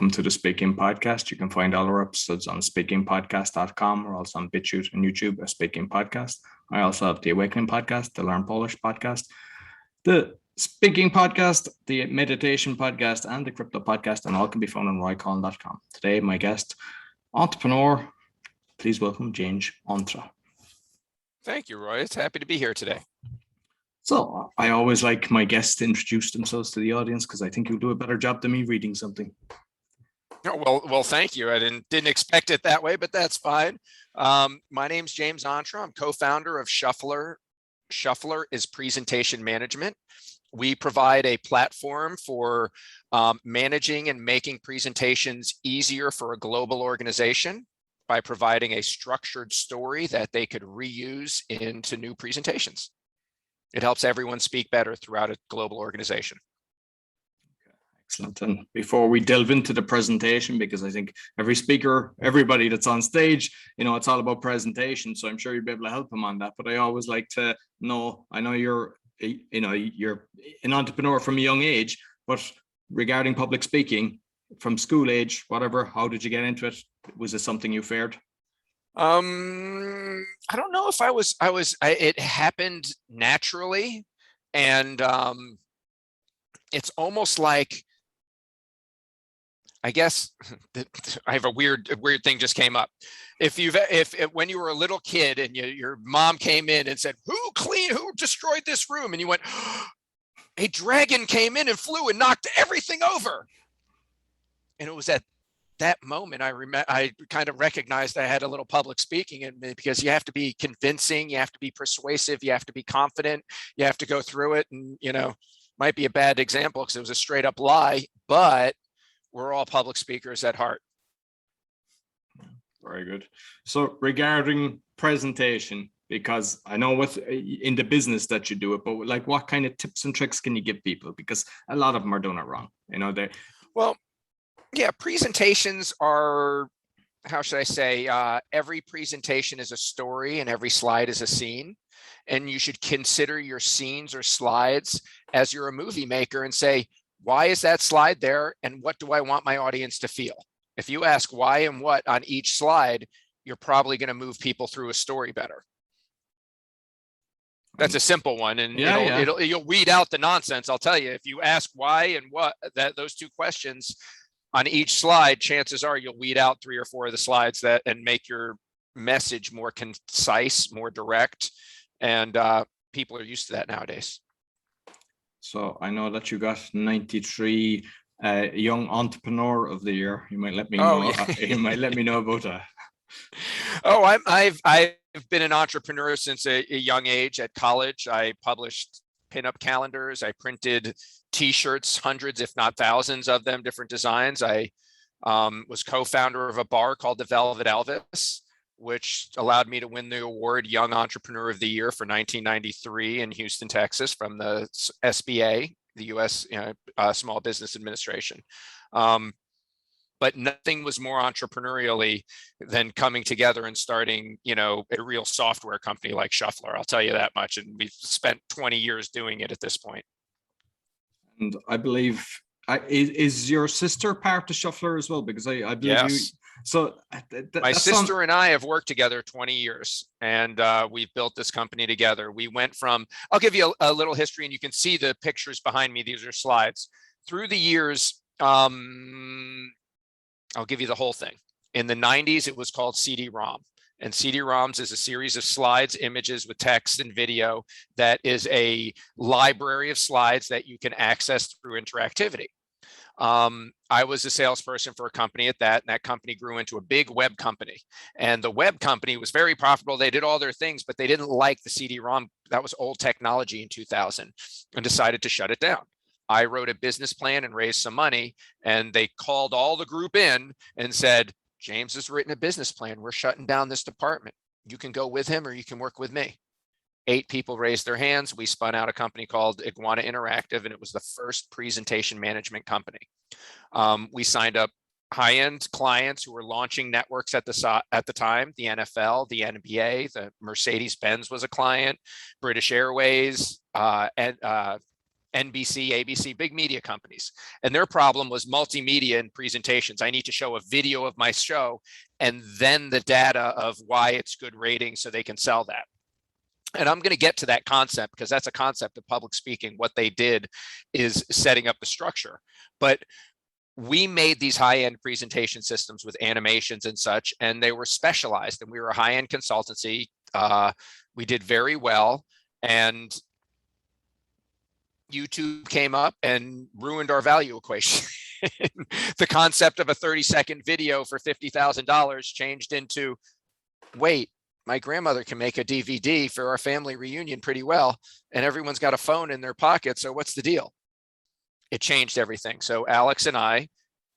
Welcome to the Speaking Podcast. You can find all our episodes on speakingpodcast.com or also on BitChute and YouTube as Speaking Podcast. I also have the Awakening Podcast, the Learn Polish Podcast, the Speaking Podcast, the Meditation Podcast, and the Crypto Podcast, and all can be found on roycollin.com. Today, my guest, entrepreneur, please welcome James Ontra. Thank you, Roy. It's happy to be here today. So I always like my guests to introduce themselves to the audience because I think you'll do a better job than me reading something. Well, thank you. I didn't expect it that way, but that's fine. My name's James Ontra. I'm co-founder of Shufflrr. Shufflrr is presentation management. We provide a platform for managing and making presentations easier for a global organization by providing a structured story that they could reuse into new presentations. It helps everyone speak better throughout a global organization. Okay, excellent. And before we delve into the presentation, because I think every speaker, everybody that's on stage, it's all about presentation. So I'm sure you'll be able to help them on that. But I always like to know, I know you're an entrepreneur from a young age, but regarding public speaking from school age, whatever, how did you get into it? Was it something you feared? I don't know if it happened naturally. And it's almost like, I guess I have a weird thing just came up. If when you were a little kid and your mom came in and said, who destroyed this room? And you went, a dragon came in and flew and knocked everything over. And it was at that moment I kind of recognized I had a little public speaking in me, because you have to be convincing, you have to be persuasive, you have to be confident, you have to go through it. And might be a bad example because it was a straight up lie, but we're all public speakers at heart. Very good. So regarding presentation, because I know in the business that you do it, but like what kind of tips and tricks can you give people? Because a lot of them are doing it wrong. Yeah, presentations are, how should I say, every presentation is a story and every slide is a scene. And you should consider your scenes or slides as you're a movie maker and say, why is that slide there? And what do I want my audience to feel? If you ask why and what on each slide, you're probably going to move people through a story better. That's a simple one, and you'll weed out the nonsense. I'll tell you, if you ask why and what, those two questions on each slide, chances are you'll weed out 3 or 4 of the slides and make your message more concise, more direct, and people are used to that nowadays. So I know that you got 93 Young Entrepreneur of the Year. You might let me know. Yeah. You might let me know about that. Oh, I've been an entrepreneur since a young age. At college, I published pinup calendars. I printed T-shirts, hundreds, if not thousands of them, different designs. I was co-founder of a bar called the Velvet Elvis, which allowed me to win the award Young Entrepreneur of the Year for 1993 in Houston, Texas, from the SBA, the U.S. Small Business Administration. But nothing was more entrepreneurially than coming together and starting, a real software company like Shufflrr. I'll tell you that much. And we've spent 20 years doing it at this point. And I believe, is your sister part of Shufflrr as well? Because I believe yes. So my sister and I have worked together 20 years, and we've built this company together. We went from, I'll give you a little history, and you can see the pictures behind me. These are slides. Through the years, I'll give you the whole thing. In the 90s, it was called CD-ROM. And CD-ROMs is a series of slides, images with text and video that is a library of slides that you can access through interactivity. I was a salesperson for a company at that, and that company grew into a big web company. And the web company was very profitable. They did all their things, but they didn't like the CD-ROM. That was old technology in 2000, and decided to shut it down. I wrote a business plan and raised some money, and they called all the group in and said, James has written a business plan. We're shutting down this department. You can go with him or you can work with me. 8 people raised their hands. We spun out a company called Iguana Interactive, and it was the first presentation management company. We signed up high-end clients who were launching networks at the time, the NFL, the NBA, the Mercedes-Benz was a client, British Airways, and NBC, ABC, big media companies. And their problem was multimedia and presentations. I need to show a video of my show and then the data of why it's good rating so they can sell that. And I'm going to get to that concept because that's a concept of public speaking. What they did is setting up the structure. But we made these high-end presentation systems with animations and such, and they were specialized, and we were a high-end consultancy. We did very well, and YouTube came up and ruined our value equation. The concept of a 30-second video for $50,000 changed into, wait, my grandmother can make a DVD for our family reunion pretty well, and everyone's got a phone in their pocket, so what's the deal? It changed everything. So Alex and I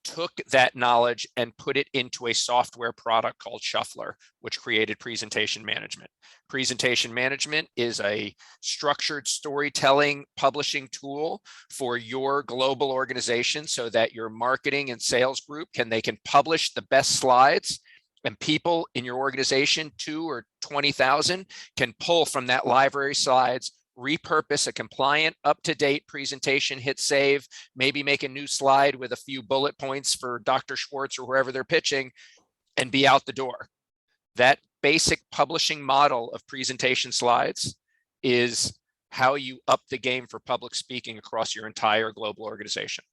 took that knowledge and put it into a software product called Shufflrr, which created presentation management. Presentation management is a structured storytelling publishing tool for your global organization so that your marketing and sales group they can publish the best slides, and people in your organization, 2 or 20,000, can pull from that library slides, repurpose a compliant, up-to-date presentation, hit save, maybe make a new slide with a few bullet points for Dr. Schwartz or whoever they're pitching, and be out the door. That basic publishing model of presentation slides is how you up the game for public speaking across your entire global organization.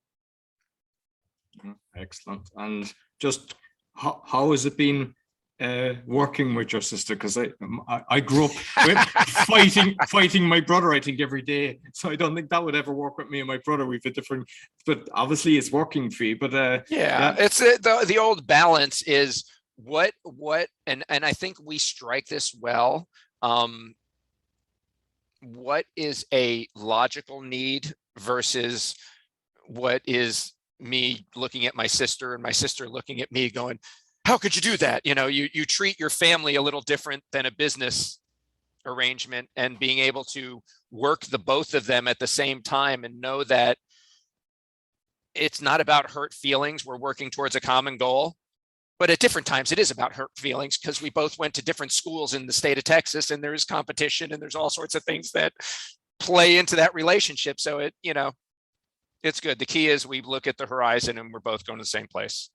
Excellent. And just how has it been working with your sister? Because I grew up with fighting my brother, I think, every day. So I don't think that would ever work with me and my brother. We've a different, but obviously it's working for you. But yeah, it's the old balance is what and I think we strike this well. What is a logical need versus what is me looking at my sister and my sister looking at me going, how could you do that? You know, you treat your family a little different than a business arrangement, and being able to work the both of them at the same time and know that it's not about hurt feelings. We're working towards a common goal, but at different times it is about hurt feelings because we both went to different schools in the state of Texas, and there's competition and there's all sorts of things that play into that relationship. So it's good. The key is we look at the horizon and we're both going to the same place.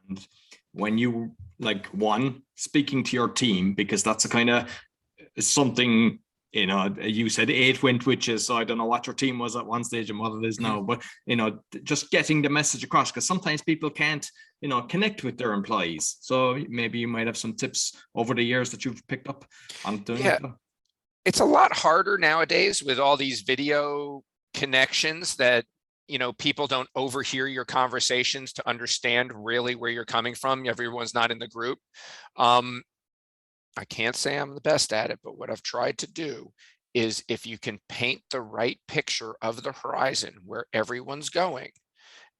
And when you speaking to your team, because that's a kind of something, you said 8 went witches, so I don't know what your team was at one stage and what it is now, but just getting the message across, because sometimes people can't connect with their employees. So maybe you might have some tips over the years that you've picked up on doing it. It's a lot harder nowadays with all these video connections that people don't overhear your conversations to understand really where you're coming from. Everyone's not in the group. I can't say I'm the best at it, but what I've tried to do is, if you can paint the right picture of the horizon where everyone's going,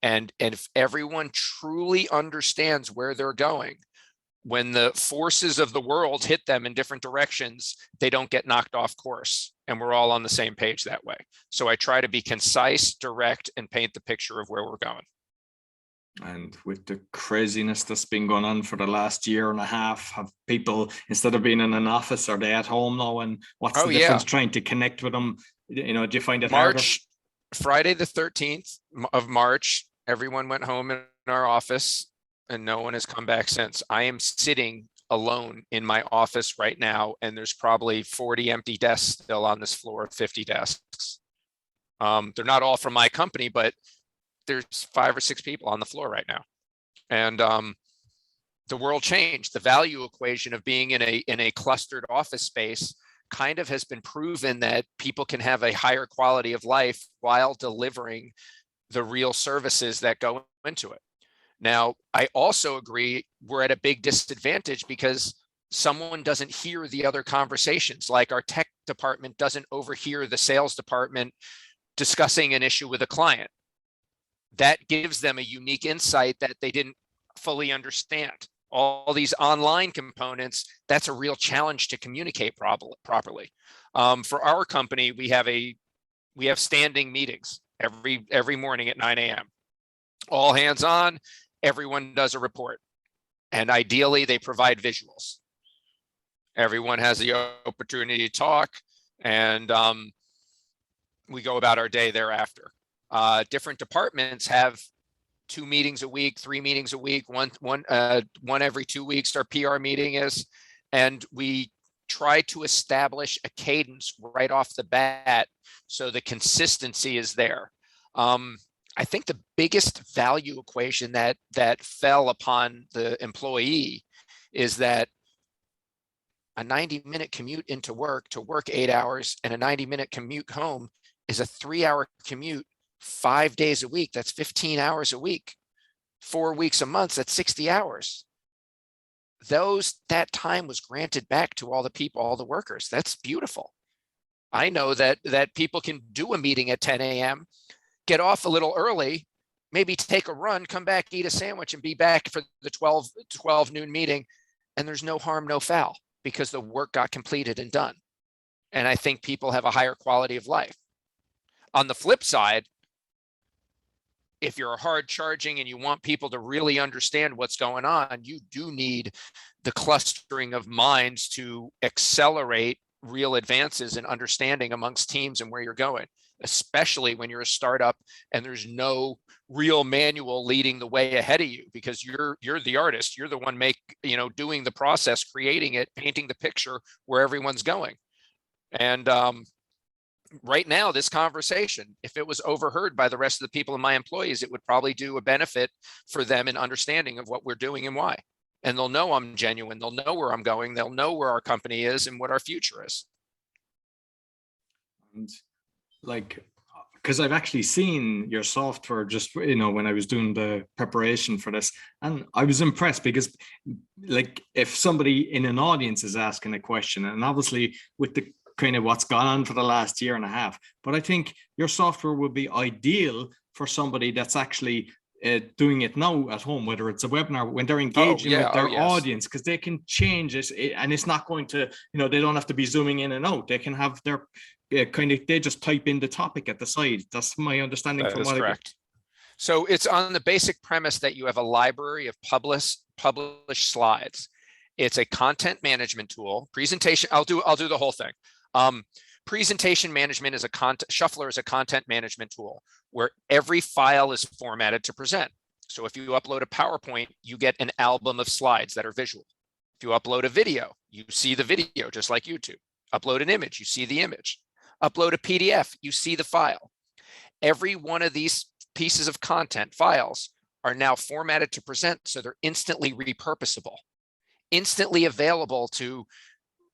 and if everyone truly understands where they're going, when the forces of the world hit them in different directions, they don't get knocked off course, and we're all on the same page that way. So I try to be concise, direct, and paint the picture of where we're going. And with the craziness that's been going on for the last year and a half, have people, instead of being in an office, are they at home now? And what's the difference trying to connect with them? Do you find it harder? Friday the 13th of March, everyone went home in our office, and no one has come back since. I am sitting alone in my office right now, and there's probably 40 empty desks still on this floor, 50 desks. They're not all from my company, but there's 5 or 6 people on the floor right now. And the world changed. The value equation of being in a clustered office space kind of has been proven that people can have a higher quality of life while delivering the real services that go into it. Now, I also agree we're at a big disadvantage because someone doesn't hear the other conversations. Like our tech department doesn't overhear the sales department discussing an issue with a client. That gives them a unique insight that they didn't fully understand. All these online components, that's a real challenge to communicate properly. For our company, we have standing meetings every morning at 9 a.m. All hands on, everyone does a report. And ideally, they provide visuals. Everyone has the opportunity to talk. And we go about our day thereafter. Different departments have 2 meetings a week, 3 meetings a week, one every 2 weeks, our PR meeting is, and we try to establish a cadence right off the bat so the consistency is there. I think the biggest value equation that fell upon the employee is that a 90-minute commute into work to work 8 hours and a 90-minute commute home is a 3-hour commute 5 days a week. That's 15 hours a week, 4 weeks a month. That's 60 hours. That time was granted back to all the people, all the workers. That's beautiful. I know that people can do a meeting at 10 a.m., get off a little early, maybe take a run, come back, eat a sandwich, and be back for the 12 noon meeting. And there's no harm, no foul, because the work got completed and done. And I think people have a higher quality of life. On the flip side, if you're hard charging and you want people to really understand what's going on, you do need the clustering of minds to accelerate real advances in understanding amongst teams and where you're going, especially when you're a startup and there's no real manual leading the way ahead of you, because you're the artist, you're the one doing the process, creating it, painting the picture where everyone's going. And right now, this conversation, if it was overheard by the rest of the people and my employees, it would probably do a benefit for them in understanding of what we're doing and why. And they'll know I'm genuine. They'll know where I'm going. They'll know where our company is and what our future is. And because I've actually seen your software just, when I was doing the preparation for this, and I was impressed because if somebody in an audience is asking a question, and obviously with the kind of what's gone on for the last year and a half, but I think your software would be ideal for somebody that's actually doing it now at home, whether it's a webinar, when they're engaging with their audience, because they can change it, and it's not going to, they don't have to be zooming in and out. They can have their they just type in the topic at the side. That's my understanding. That is correct. So it's on the basic premise that you have a library of published slides. It's a content management tool. Presentation, I'll do the whole thing. Presentation management is Shufflrr is a content management tool where every file is formatted to present. So if you upload a PowerPoint, you get an album of slides that are visual. If you upload a video, you see the video just like YouTube. Upload an image, you see the image. Upload a PDF, you see the file. Every one of these pieces of content files are now formatted to present, so they're instantly repurposable, instantly available to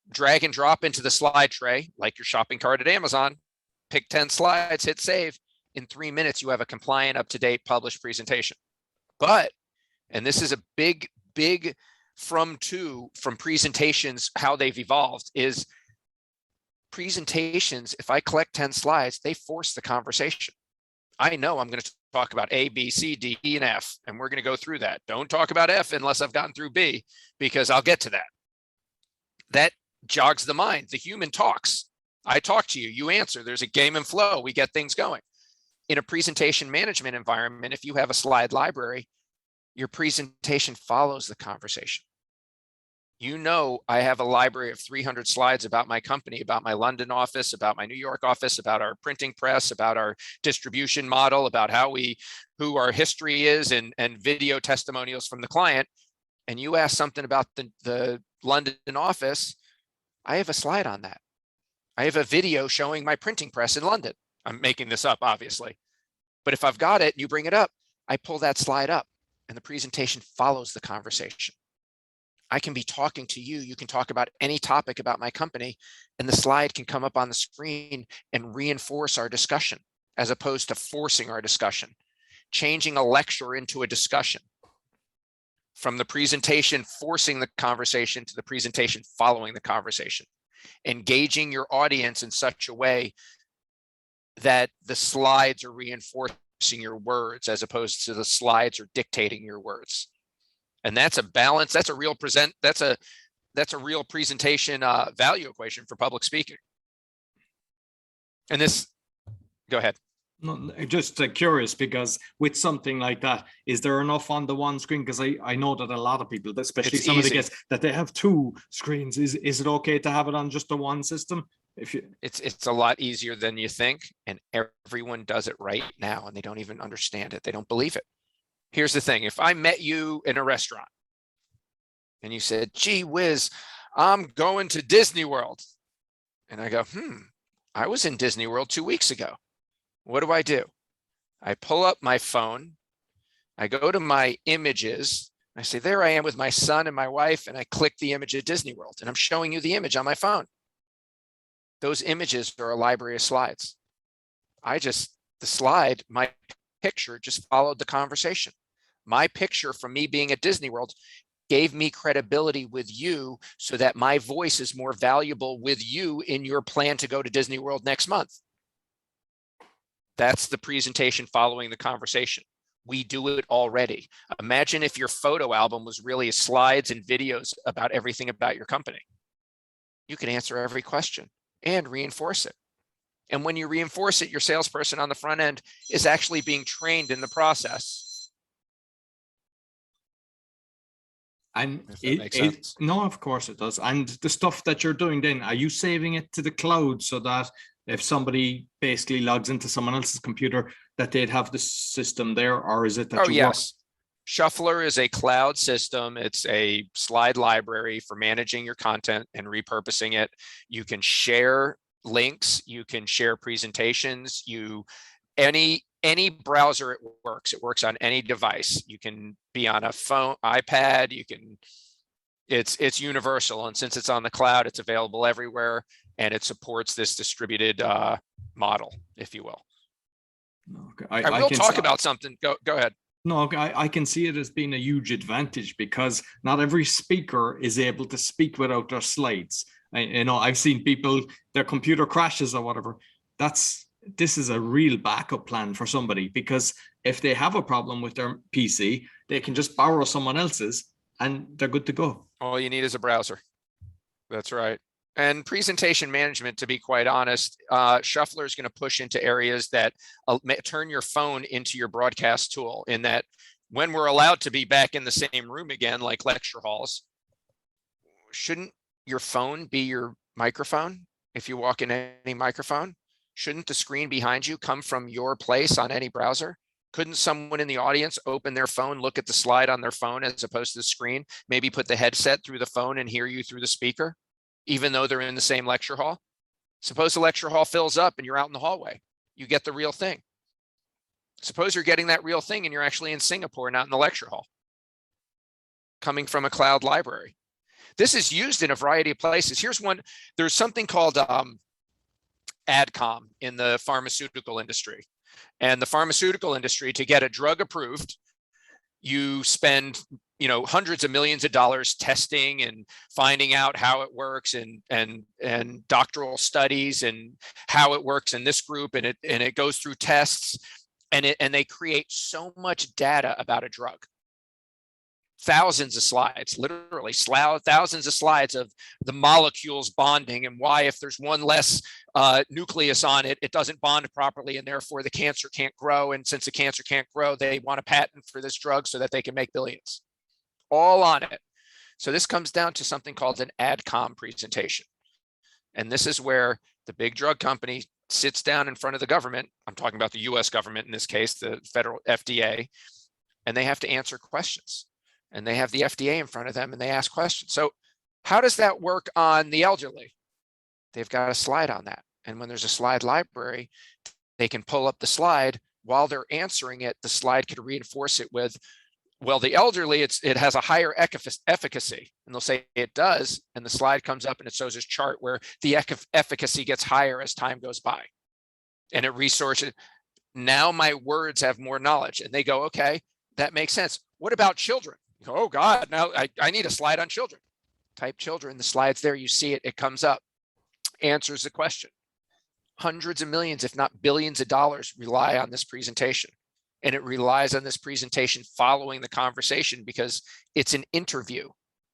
drag and drop into the slide tray, like your shopping cart at Amazon, pick 10 slides, hit save. In 3 minutes, you have a compliant, up-to-date published presentation. But, and this is a big from presentations, how they've evolved, is presentations, if I collect 10 slides, they force the conversation. I know I'm going to talk about A, B, C, D, E, and F, and we're going to go through that. Don't talk about F unless I've gotten through B, because I'll get to that. That jogs the mind. The human talks. I talk to you, you answer. There's a game and flow. We get things going. In a presentation management environment, if you have a slide library, your presentation follows the conversation. I have a library of 300 slides about my company, about my London office, about my New York office, about our printing press, about our distribution model, about who our history is, and video testimonials from the client. And you ask something about the London office, I have a slide on that. I have a video showing my printing press in London. I'm making this up, obviously. But if I've got it and you bring it up, I pull that slide up and the presentation follows the conversation. I can be talking to you. You can talk about any topic about my company, and the slide can come up on the screen and reinforce our discussion as opposed to forcing our discussion, changing a lecture into a discussion. From the presentation forcing the conversation to the presentation following the conversation, engaging your audience in such a way that the slides are reinforcing your words as opposed to the slides are dictating your words. And that's a balance. That's a real real presentation value equation for public speaking. And this, go ahead. No, just curious, because with something like that, is there enough on the one screen? Because I know that a lot of people, especially some of the guests, that they have 2 screens. Is it okay to have it on just the one system? if you, It's a lot easier than you think, and everyone does it right now, and they don't even understand it. They don't believe it. Here's the thing. If I met you in a restaurant and you said, gee whiz, I'm going to Disney World. And I go, I was in Disney World 2 weeks ago. What do? I pull up my phone. I go to my images. I say, there I am with my son and my wife. And I click the image of Disney World, and I'm showing you the image on my phone. Those images are a library of slides. The slide, my picture just followed the conversation. My picture from me being at Disney World gave me credibility with you so that my voice is more valuable with you in your plan to go to Disney World next month. That's the presentation following the conversation. We do it already. Imagine if your photo album was really slides and videos about everything about your company. You can answer every question and reinforce it. And when you reinforce it, your salesperson on the front end is actually being trained in the process. And makes sense. No, of course it does. And the stuff that you're doing then, are you saving it to the cloud so that if somebody basically logs into someone else's computer, that they'd have the system there, or is it that Oh, yes. Shufflrr is a cloud system. It's a slide library for managing your content and repurposing it. You can share links, you can share presentations, any browser it works. It works on any device. You can be on a phone, iPad, it's universal. And since it's on the cloud, it's available everywhere, and it supports this distributed model, if you will. Okay. I will talk about something. Go ahead. No, I can see it as being a huge advantage because not every speaker is able to speak without their slides. I've seen people, their computer crashes or whatever. This is a real backup plan for somebody, because if they have a problem with their PC, they can just borrow someone else's and they're good to go. All you need is a browser. That's right. And presentation management, to be quite honest, Shufflrr is going to push into areas that turn your phone into your broadcast tool, in that when we're allowed to be back in the same room again, like lecture halls, shouldn't your phone be your microphone? If you walk in any microphone, shouldn't the screen behind you come from your place on any browser? Couldn't someone in the audience open their phone, look at the slide on their phone as opposed to the screen, maybe put the headset through the phone and hear you through the speaker, even though they're in the same lecture hall? Suppose the lecture hall fills up and you're out in the hallway. You get the real thing. Suppose you're getting that real thing and you're actually in Singapore, not in the lecture hall, coming from a cloud library. This is used in a variety of places. Here's one. There's something called AdCom in the pharmaceutical industry. And the pharmaceutical industry, to get a drug approved, you spend hundreds of millions of dollars testing and finding out how it works, and doctoral studies and how it works in this group, and it goes through tests, and they create so much data about a drug. Thousands of slides, literally thousands of slides of the molecules bonding, and why, if there's one less nucleus on it, it doesn't bond properly, and therefore the cancer can't grow. And since the cancer can't grow, they want a patent for this drug so that they can make billions. All on it. So this comes down to something called an AdCom presentation. And this is where the big drug company sits down in front of the government. I'm talking about the US government in this case, the federal FDA, and they have to answer questions. And they have the FDA in front of them and they ask questions. So how does that work on the elderly? They've got a slide on that. And when there's a slide library, they can pull up the slide. While they're answering it, the slide could reinforce it with, well, the elderly, it has a higher efficacy. And they'll say it does. And the slide comes up and it shows this chart where the efficacy gets higher as time goes by. And it resources. Now my words have more knowledge. And they go, okay, that makes sense. What about children? You go, oh God, now I need a slide on children. Type children, the slide's there, you see it, it comes up, answers the question. Hundreds of millions, if not billions of dollars rely on this presentation. And it relies on this presentation following the conversation because it's an interview.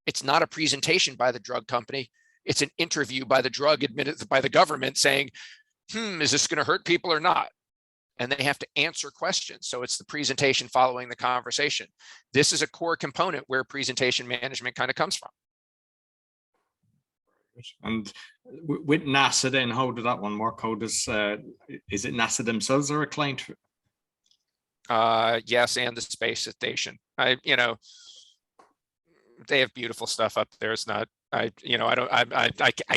It's not a presentation by the drug company. It's an interview by the by the government saying, is this going to hurt people or not? And they have to answer questions. So it's the presentation following the conversation. This is a core component where presentation management kind of comes from. And with NASA, then how did that one work? How does is it NASA themselves or a client? Yes, and the space station. They have beautiful stuff up there. It's not, I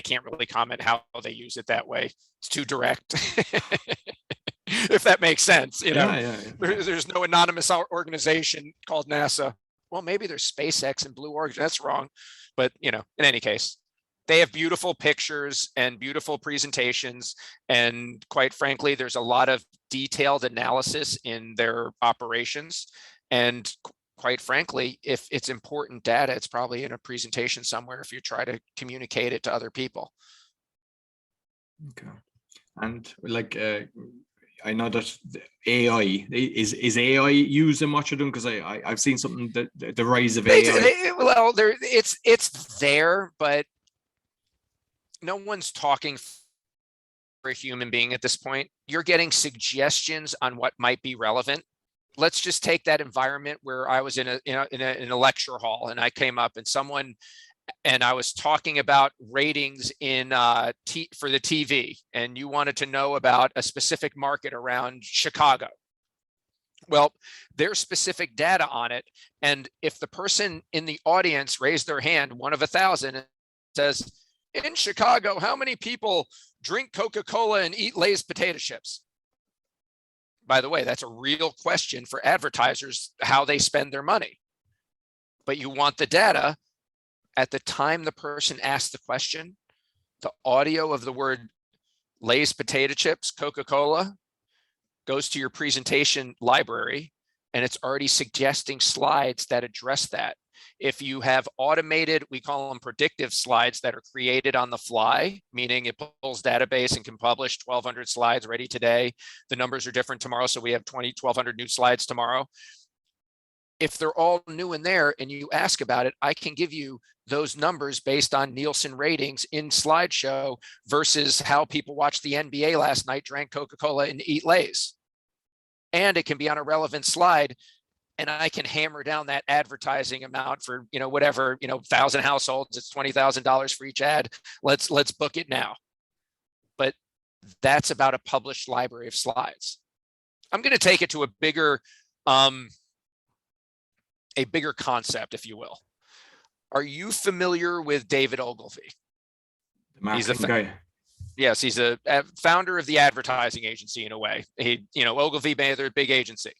can't really comment how they use it that way. It's too direct. If that makes sense, Yeah. There's no anonymous organization called NASA. Well, maybe there's SpaceX and Blue Origin. That's wrong. But, in any case, they have beautiful pictures and beautiful presentations. And quite frankly, there's a lot of detailed analysis in their operations. And quite frankly, if it's important data, it's probably in a presentation somewhere if you try to communicate it to other people. Okay. And like, I know that AI is AI used in what you're doing, because I've seen something that the rise of AI. Well, it's there, but no one's talking for a human being at this point. You're getting suggestions on what might be relevant. Let's just take that environment where I was in a lecture hall, and I came up and I was talking about ratings in for the TV, and you wanted to know about a specific market around Chicago. Well, there's specific data on it. And if the person in the audience raised their hand, one of 1,000, and says, in Chicago, how many people drink Coca-Cola and eat Lay's potato chips? By the way, that's a real question for advertisers, how they spend their money. But you want the data. At the time the person asked the question, the audio of the word Lay's potato chips, Coca-Cola, goes to your presentation library, and it's already suggesting slides that address that. If you have automated, we call them predictive slides that are created on the fly, meaning it pulls database and can publish 1,200 slides ready today. The numbers are different tomorrow, so we have 1,200 new slides tomorrow. If they're all new in there and you ask about it, I can give you those numbers based on Nielsen ratings in slideshow versus how people watched the NBA last night, drank Coca-Cola and eat Lay's. And it can be on a relevant slide, and I can hammer down that advertising amount for, whatever, 1,000 households, it's $20,000 for each ad. Let's book it now. But that's about a published library of slides. I'm going to take it to a bigger concept, if you will. Are you familiar with David Ogilvy? He's the guy. Yes, he's a founder of the advertising agency in a way. Ogilvy made their big agency.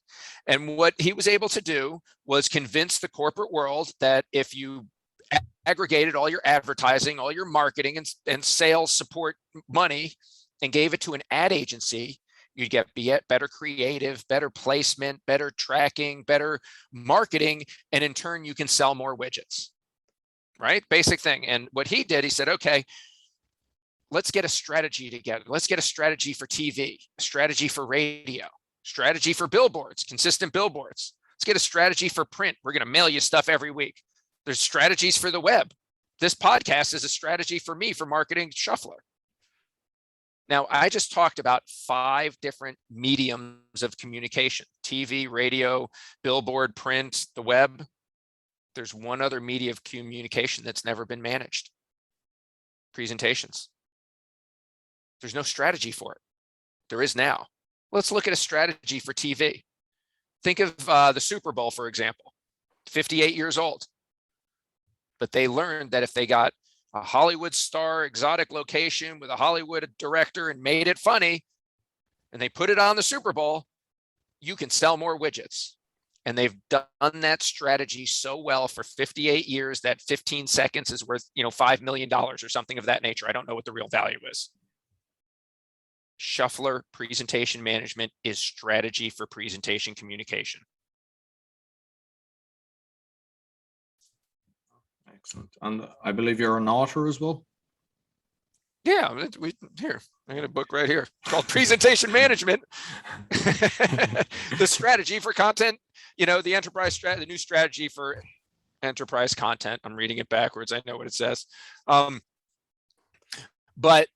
And what he was able to do was convince the corporate world that if you aggregated all your advertising, all your marketing and sales support money and gave it to an ad agency, you'd get better creative, better placement, better tracking, better marketing, and in turn, you can sell more widgets, right? Basic thing. And what he did, he said, okay, let's get a strategy together. Let's get a strategy for TV, a strategy for radio, strategy for billboards, consistent billboards. Let's get a strategy for print. We're going to mail you stuff every week. There's strategies for the web. This podcast is a strategy for me for marketing Shufflrr. Now, I just talked about 5 different mediums of communication: TV, radio, billboard, print, the web. There's one other media of communication that's never been managed: presentations. There's no strategy for it. There is now. Let's look at a strategy for TV. Think of the Super Bowl, for example, 58 years old. But they learned that if they got a Hollywood star, exotic location with a Hollywood director and made it funny, and they put it on the Super Bowl, you can sell more widgets. And they've done that strategy so well for 58 years that 15 seconds is worth, $5 million or something of that nature. I don't know what the real value is. Shufflrr presentation management is strategy for presentation communication. Excellent. And I believe you're an author as well. Yeah, I got a book right here. It's called Presentation Management. The strategy for content, the enterprise strategy, the new strategy for enterprise content. I'm reading it backwards. I know what it says. But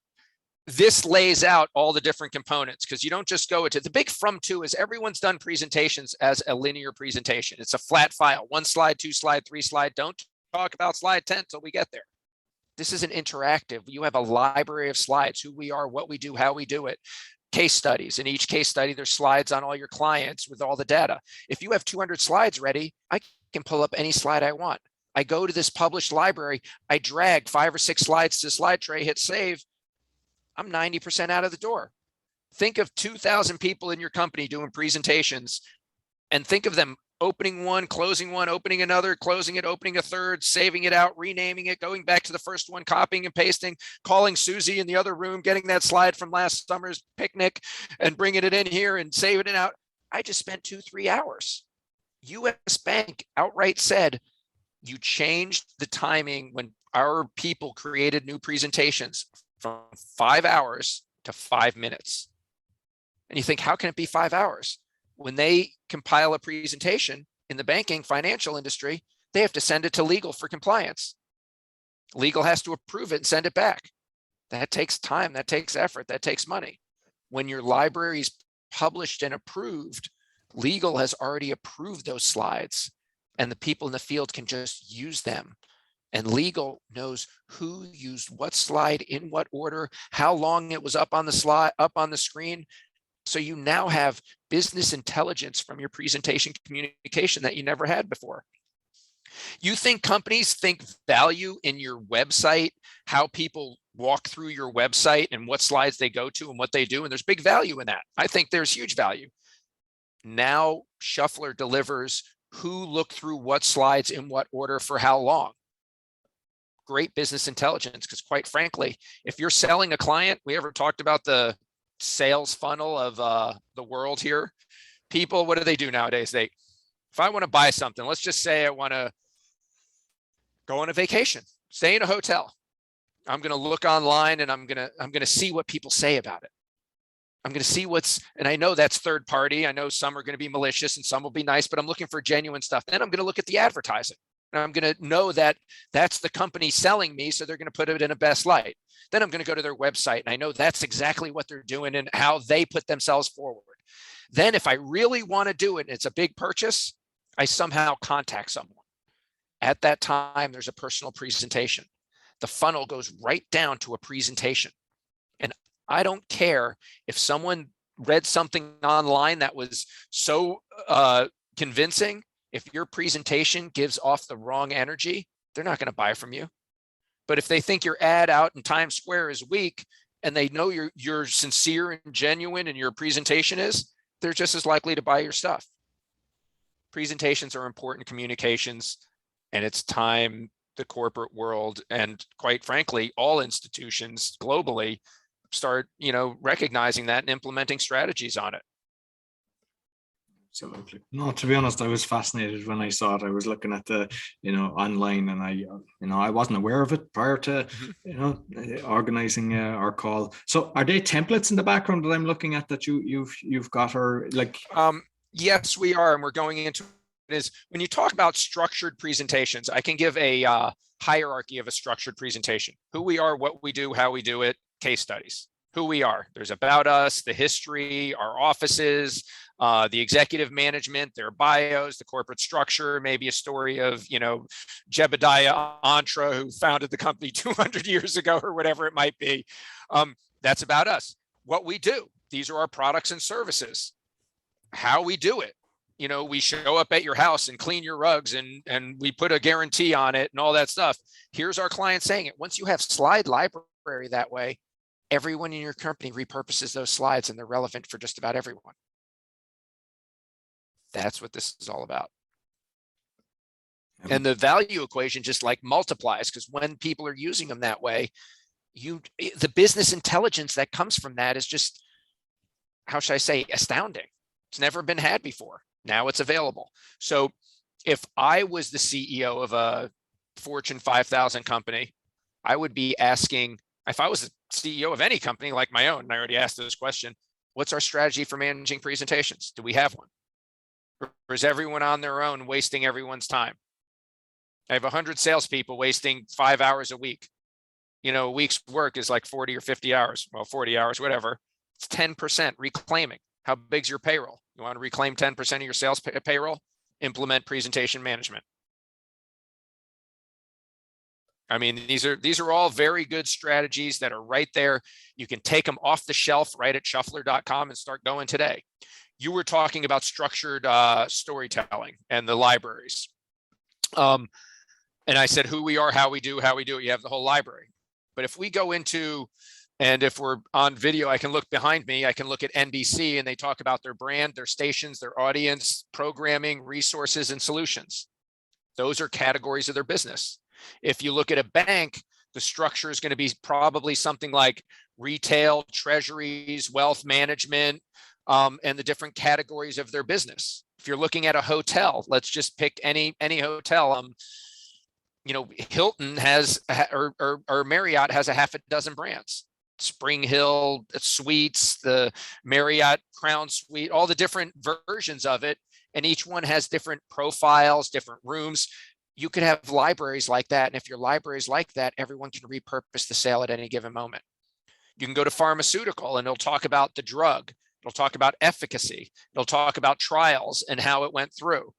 this lays out all the different components, because you don't just go into the big from to is everyone's done presentations as a linear presentation. It's a flat file, 1 slide, 2 slide, 3 slide. Don't talk about slide 10 till we get there. This isn't interactive. You have a library of slides, who we are, what we do, how we do it, case studies. In each case study, there's slides on all your clients with all the data. If you have 200 slides ready, I can pull up any slide I want. I go to this published library, I drag 5 or 6 slides to the slide tray, hit save. I'm 90% out of the door. Think of 2,000 people in your company doing presentations, and think of them opening one, closing one, opening another, closing it, opening a third, saving it out, renaming it, going back to the first one, copying and pasting, calling Susie in the other room, getting that slide from last summer's picnic and bringing it in here and saving it out. I just spent 2-3 hours. US Bank outright said, you changed the timing when our people created new presentations from 5 hours to 5 minutes. And you think, how can it be 5 hours? When they compile a presentation in the banking financial industry, they have to send it to legal for compliance. Legal has to approve it and send it back. That takes time, that takes effort, that takes money. When your library is published and approved, legal has already approved those slides, and the people in the field can just use them. And legal knows who used what slide, in what order, how long it was up on the slide, up on the screen. So you now have business intelligence from your presentation communication that you never had before. You think companies think value in your website, how people walk through your website and what slides they go to and what they do, and there's big value in that. I think there's huge value. Now Shufflrr delivers who looked through what slides in what order for how long. Great business intelligence, because quite frankly, if you're selling a client, we ever talked about the sales funnel of the world here. People, what do they do nowadays? If I want to buy something, let's just say I want to go on a vacation, stay in a hotel. I'm going to look online and I'm going to see what people say about it. I'm going to see and I know that's third party. I know some are going to be malicious and some will be nice, but I'm looking for genuine stuff. Then I'm going to look at the advertising. And I'm going to know that that's the company selling me, so they're going to put it in a best light. Then I'm going to go to their website, and I know that's exactly what they're doing and how they put themselves forward. Then if I really want to do it, and it's a big purchase, I somehow contact someone. At that time, there's a personal presentation. The funnel goes right down to a presentation. And I don't care if someone read something online that was so convincing. If your presentation gives off the wrong energy, they're not going to buy from you. But if they think your ad out in Times Square is weak and they know you're sincere and genuine and your presentation is, they're just as likely to buy your stuff. Presentations are important communications, and it's time the corporate world and quite frankly, all institutions globally start, recognizing that and implementing strategies on it. Absolutely. No, to be honest, I was fascinated when I saw it. I was looking at the, online, and I wasn't aware of it prior to, organizing our call. So are they templates in the background that I'm looking at that you've got, or like? Yes, we are. And we're going into it is when you talk about structured presentations, I can give a hierarchy of a structured presentation: who we are, what we do, how we do it, case studies. Who we are. There's about us, the history, our offices, the executive management, their bios, the corporate structure, maybe a story of, Jebediah Ontra, who founded the company 200 years ago or whatever it might be. That's about us. What we do. These are our products and services. How we do it. We show up at your house and clean your rugs and we put a guarantee on it and all that stuff. Here's our client saying it. Once you have slide library that way, everyone in your company repurposes those slides and they're relevant for just about everyone. That's what this is all about. And the value equation just like multiplies, because when people are using them that way, the business intelligence that comes from that is just, how should I say, astounding. It's never been had before. Now it's available. So if I was the CEO of a Fortune 5,000 company, I would be asking, if I was the CEO of any company like my own, and I already asked this question, what's our strategy for managing presentations? Do we have one? Or is everyone on their own wasting everyone's time? I have 100 salespeople wasting 5 hours a week. A week's work is like 40 or 50 hours. Well, 40 hours, whatever. It's 10% reclaiming. How big's your payroll? You want to reclaim 10% of your sales payroll? Implement presentation management. I mean, these are all very good strategies that are right there. You can take them off the shelf right at shufflrr.com and start going today. You were talking about structured storytelling and the libraries. And I said who we are, how we do it. You have the whole library. But if we go into, and if we're on video, I can look behind me, I can look at NBC, and they talk about their brand, their stations, their audience, programming, resources, and solutions. Those are categories of their business. If you look at a bank, the structure is going to be probably something like retail, treasuries, wealth management, and the different categories of their business. If you're looking at a hotel, let's just pick any hotel. Hilton has, or Marriott has a half a dozen brands. Spring Hill Suites, the Marriott Crown Suite, all the different versions of it. And each one has different profiles, different rooms. You could have libraries like that. And if your library is like that, everyone can repurpose the sale at any given moment. You can go to pharmaceutical and it'll talk about the drug. It'll talk about efficacy. It'll talk about trials and how it went through.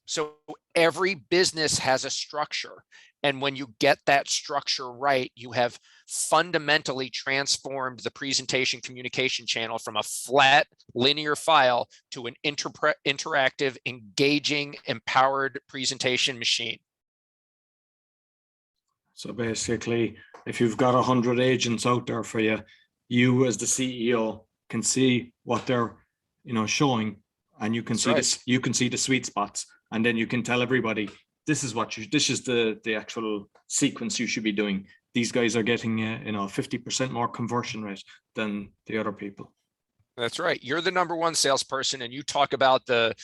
So every business has a structure. And when you get that structure right, you have fundamentally transformed the presentation communication channel from a flat linear file to an interactive, engaging, empowered presentation machine. So basically, if you've got 100 agents out there for you, you as the CEO can see what they're, showing, and you can see this. You can see the sweet spots, and then you can tell everybody this is the actual sequence you should be doing. These guys are getting 50% more conversion rate than the other people. That's right. You're the number one salesperson, and you talk about the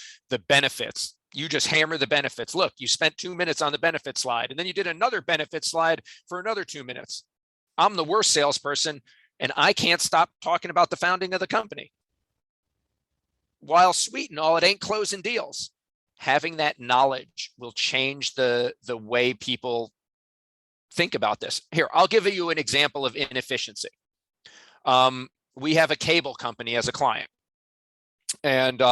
benefits. You just hammer the benefits. Look, you spent 2 minutes on the benefit slide, and then you did another benefit slide for another 2 minutes. I'm the worst salesperson, and I can't stop talking about the founding of the company. While sweet and all, it ain't closing deals. Having that knowledge will change the way people think about this. Here, I'll give you an example of inefficiency. We have a cable company as a client, and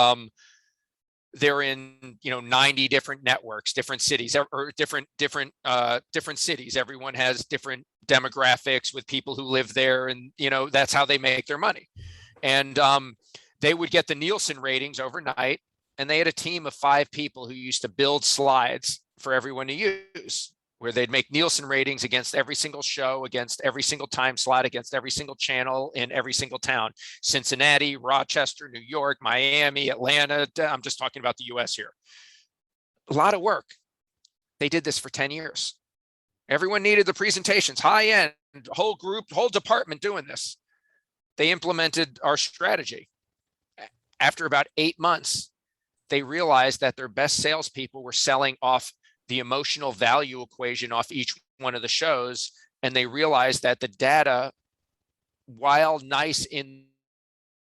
they're in 90 different networks, different cities, or different cities. Everyone has different demographics with people who live there, and that's how they make their money. And they would get the Nielsen ratings overnight, and they had a team of 5 people who used to build slides for everyone to use, where they'd make Nielsen ratings against every single show, against every single time slot, against every single channel in every single town. Cincinnati, Rochester, New York, Miami, Atlanta. I'm just talking about the US here. A lot of work. They did this for 10 years. Everyone needed the presentations, high end, whole group, whole department doing this. They implemented our strategy. After about 8 months, they realized that their best salespeople were selling off the emotional value equation off each one of the shows. And they realized that the data, while nice in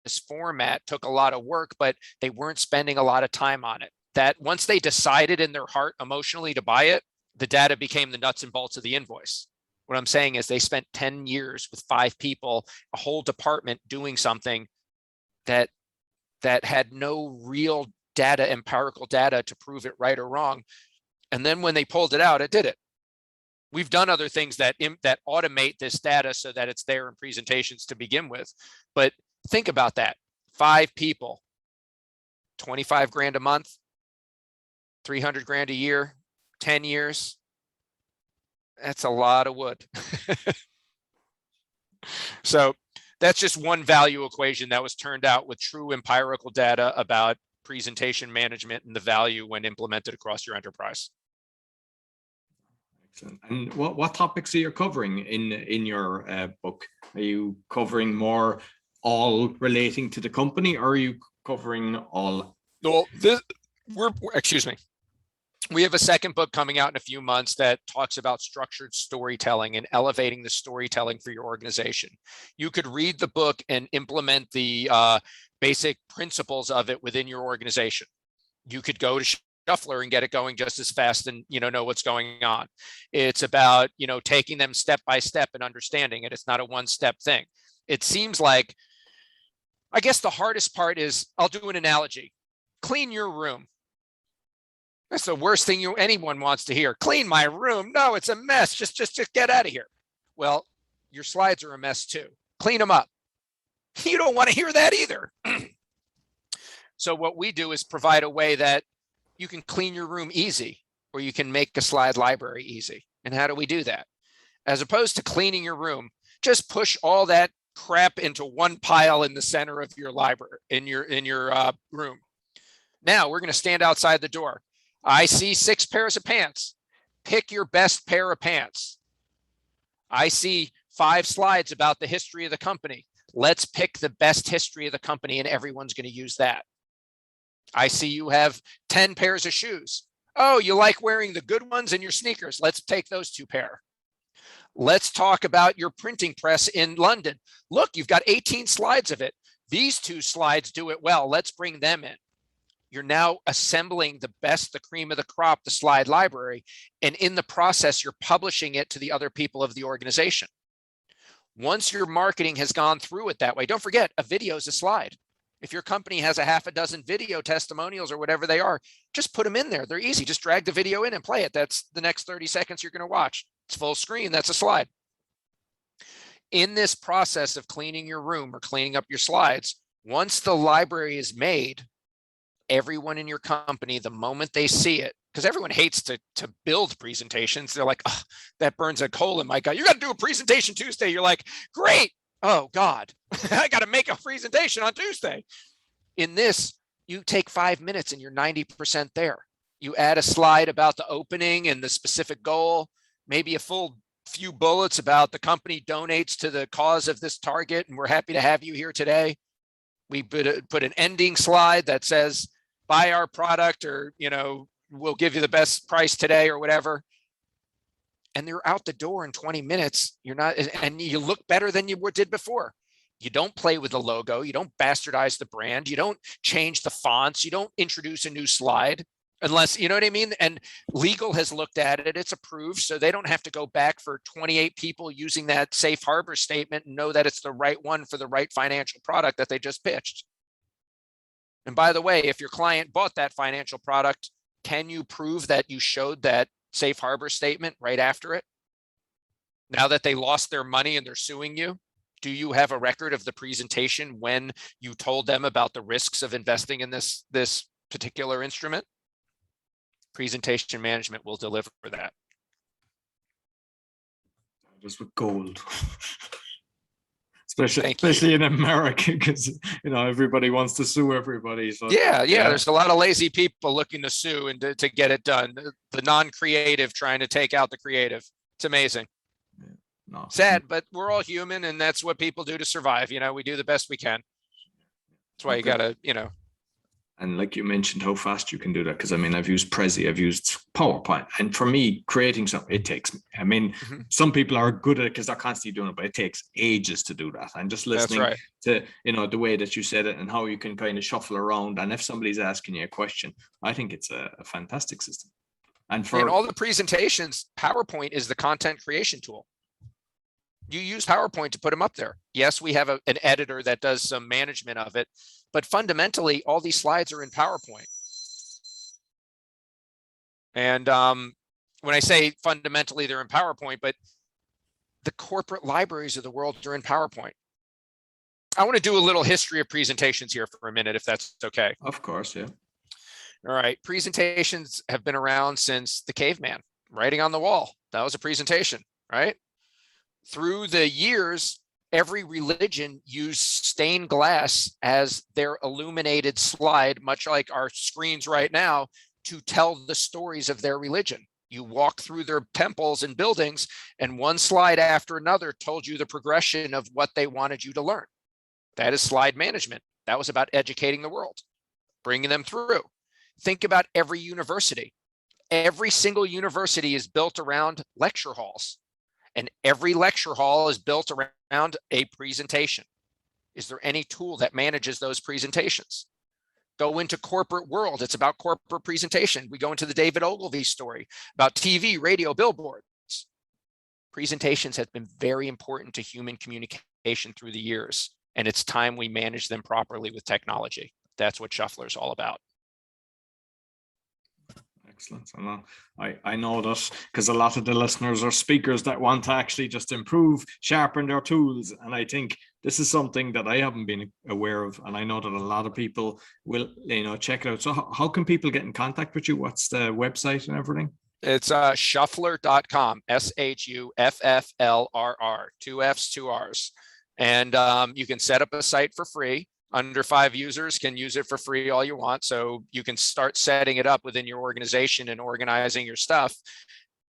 this format, took a lot of work, but they weren't spending a lot of time on it. That once they decided in their heart emotionally to buy it, the data became the nuts and bolts of the invoice. What I'm saying is they spent 10 years with 5 people, a whole department doing something that had no real data, empirical data to prove it right or wrong. And then when they pulled it out, it did it. We've done other things that automate this data so that it's there in presentations to begin with. But think about that. 5 people, 25 grand a month, 300 grand a year, 10 years. That's a lot of wood. So that's just one value equation that was turned out with true empirical data about presentation management and the value when implemented across your enterprise. Excellent. And what topics are you covering in your book? Are you covering more all relating to the company, or are you covering all? Well, excuse me. We have a second book coming out in a few months that talks about structured storytelling and elevating the storytelling for your organization. You could read the book and implement the basic principles of it within your organization. You could go to Shufflrr and get it going just as fast and know what's going on. It's about taking them step by step and understanding it. It's not a one-step thing. It seems like, I guess the hardest part is, I'll do an analogy. Clean your room. That's the worst thing anyone wants to hear. Clean my room. No, it's a mess. Just get out of here. Well, your slides are a mess too. Clean them up. You don't want to hear that either. So what we do is provide a way that you can clean your room easy, or you can make a slide library easy. And how do we do that? As opposed to cleaning your room, just push all that crap into one pile in the center of your library, in your room. Now we're going to stand outside the door. I see 6 pairs of pants. Pick your best pair of pants. I see 5 slides about the history of the company. Let's pick the best history of the company, and everyone's going to use that. I see you have 10 pairs of shoes. Oh, you like wearing the good ones in your sneakers. Let's take those 2 pair. Let's talk about your printing press in London. Look, you've got 18 slides of it. These 2 slides do it well. Let's bring them in. You're now assembling the best, the cream of the crop, the slide library. And in the process, you're publishing it to the other people of the organization. Once your marketing has gone through it that way, don't forget, a video is a slide. If your company has a half a dozen video testimonials or whatever they are, just put them in there. They're easy. Just drag the video in and play it. That's the next 30 seconds you're going to watch. It's full screen. That's a slide. In this process of cleaning your room or cleaning up your slides, once the library is made, everyone in your company, the moment they see it, because everyone hates to build presentations. They're like, oh, that burns a hole in my gut. You got to do a presentation Tuesday. You're like, great. Oh God, I got to make a presentation on Tuesday. In this, you take 5 minutes and you're 90% there. You add a slide about the opening and the specific goal, maybe a full few bullets about the company donates to the cause of this target, and we're happy to have you here today. We put an ending slide that says, buy our product, or, we'll give you the best price today or whatever. And they're out the door in 20 minutes. You're not, and you look better than you did before. You don't play with the logo. You don't bastardize the brand. You don't change the fonts. You don't introduce a new slide unless, you know what I mean? And legal has looked at it. It's approved. So they don't have to go back for 28 people using that safe harbor statement and know that it's the right one for the right financial product that they just pitched. And by the way, if your client bought that financial product, can you prove that you showed that safe harbor statement right after it? Now that they lost their money and they're suing you, do you have a record of the presentation when you told them about the risks of investing in this particular instrument? Presentation management will deliver that. Just with gold. Especially in America, because everybody wants to sue everybody. So yeah, there's a lot of lazy people looking to sue and to get it done. The non-creative trying to take out the creative. It's amazing. Yeah. No. Sad, but we're all human, and that's what people do to survive. We do the best we can. That's why you gotta, And like you mentioned, how fast you can do that. Because I've used Prezi, I've used PowerPoint. And for me, creating something, it takes, some people are good at it because they're constantly doing it, but it takes ages to do that. And just listening to, the way that you said it and how you can kind of shuffle around. And if somebody's asking you a question, I think it's a fantastic system. And for all the presentations, PowerPoint is the content creation tool. You use PowerPoint to put them up there. Yes, we have an editor that does some management of it, but fundamentally, all these slides are in PowerPoint. And when I say fundamentally, they're in PowerPoint, but the corporate libraries of the world are in PowerPoint. I want to do a little history of presentations here for a minute, if that's okay. Of course, yeah. All right. Presentations have been around since the caveman. Writing on the wall. That was a presentation, right? Through the years, every religion used stained glass as their illuminated slide, much like our screens right now, to tell the stories of their religion. You walk through their temples and buildings, and one slide after another told you the progression of what they wanted you to learn. That is slide management. That was about educating the world, bringing them through. Think about every university. Every single university is built around lecture halls. And every lecture hall is built around a presentation. Is there any tool that manages those presentations? Go into corporate world. It's about corporate presentation. We go into the David Ogilvy story about TV, radio, billboards. Presentations have been very important to human communication through the years. And it's time we manage them properly with technology. That's what Shufflrr is all about. Excellent. And I know that because a lot of the listeners are speakers that want to actually just improve, sharpen their tools. And I think this is something that I haven't been aware of. And I know that a lot of people will, check it out. So how can people get in contact with you? What's the website and everything? It's shufflrr.com, SHUFFLRR, 2 F's, 2 R's. And you can set up a site for free. Under 5 users can use it for free all you want. So you can start setting it up within your organization and organizing your stuff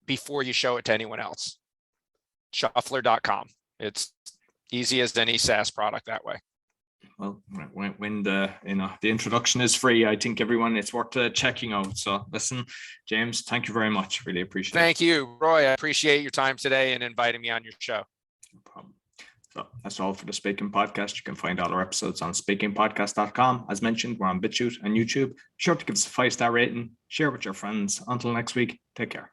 before you show it to anyone else. Shufflrr.com. It's easy as any SaaS product that way. Well, when the introduction is free, I think everyone, it's worth checking out. So listen, James, thank you very much. Really appreciate it. Thank you, Roy. I appreciate your time today and inviting me on your show. No problem. So that's all for the Speaking Podcast. You can find all our episodes on speakingpodcast.com. As mentioned, we're on BitChute and YouTube. Be sure to give us a 5-star rating, share with your friends. Until next week, take care.